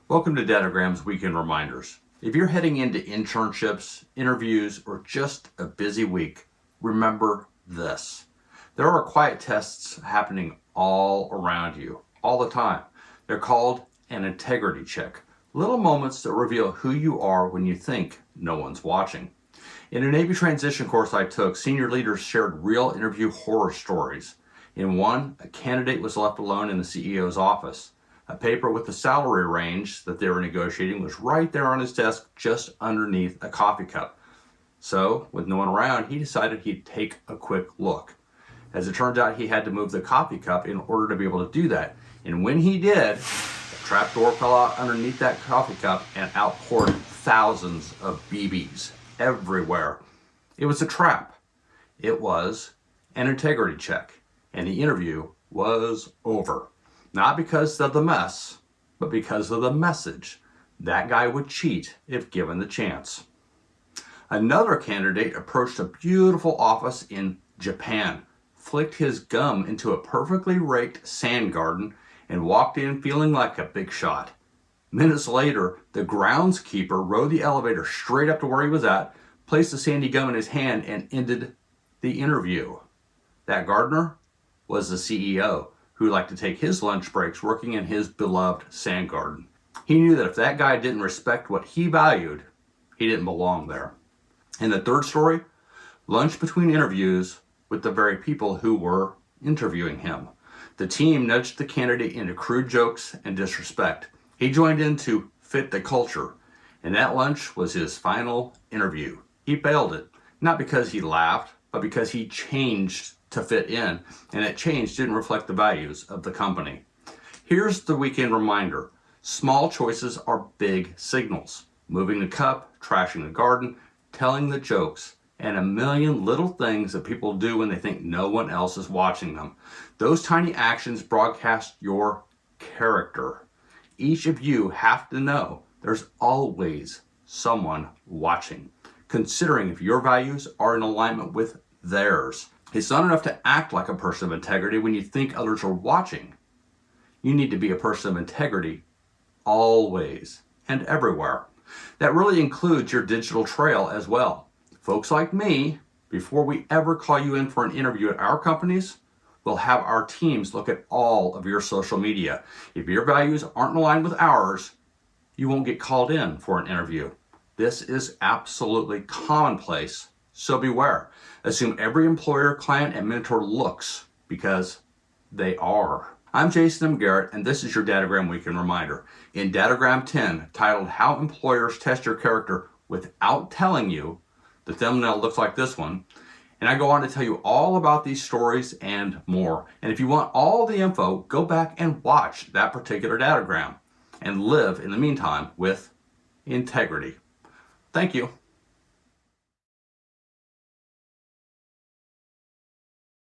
Welcome to Dadograms Weekend Reminders. If you're heading into internships, interviews, or just a busy week, remember this. There are quiet tests happening all around you, all the time. They're called an integrity check. Little moments that reveal who you are when you think no one's watching. In a Navy transition course I took, senior leaders shared real interview horror stories. In one, a candidate was left alone in the CEO's office. A paper with the salary range that they were negotiating was right there on his desk, just underneath a coffee cup. So, with no one around, he decided he'd take a quick look. As it turns out, he had to move the coffee cup in order to be able to do that. And when he did, the trapdoor fell out underneath that coffee cup and outpoured thousands of BBs everywhere. It was a trap. It was an integrity check. And the interview was over. Not because of the mess, but because of the message. That guy would cheat if given the chance. Another candidate approached a beautiful office in Japan, flicked his gum into a perfectly raked sand garden, and walked in feeling like a big shot. Minutes later, the groundskeeper rode the elevator straight up to where he was at, placed the sandy gum in his hand, and ended the interview. That gardener was the CEO, who liked to take his lunch breaks working in his beloved sand garden. He knew that if that guy didn't respect what he valued, he didn't belong there. And the third story, lunch between interviews with the very people who were interviewing him. The team nudged the candidate into crude jokes and disrespect. He joined in to fit the culture, and that lunch was his final interview. He failed it, not because he laughed, but because he changed to fit in, and that change didn't reflect the values of the company. Here's the weekend reminder. Small choices are big signals. Moving the cup, trashing the garden, telling the jokes, and a million little things that people do when they think no one else is watching them. Those tiny actions broadcast your character. Each of you have to know there's always someone watching, considering if your values are in alignment with theirs. It's not enough to act like a person of integrity when you think others are watching. You need to be a person of integrity always and everywhere. That really includes your digital trail as well. Folks like me, before we ever call you in for an interview at our companies, we'll have our teams look at all of your social media. If your values aren't aligned with ours, you won't get called in for an interview. This is absolutely commonplace, so beware. Assume every employer, client, and mentor looks, because they are. I'm Jason M. Garrett, and this is your Dadogram Weekend Reminder. In Dadogram 10, titled How Employers Test Your Character Without Telling You, the thumbnail looks like this one, and I go on to tell you all about these stories and more. And if you want all the info, go back and watch that particular Dadogram and live in the meantime with integrity. Thank you.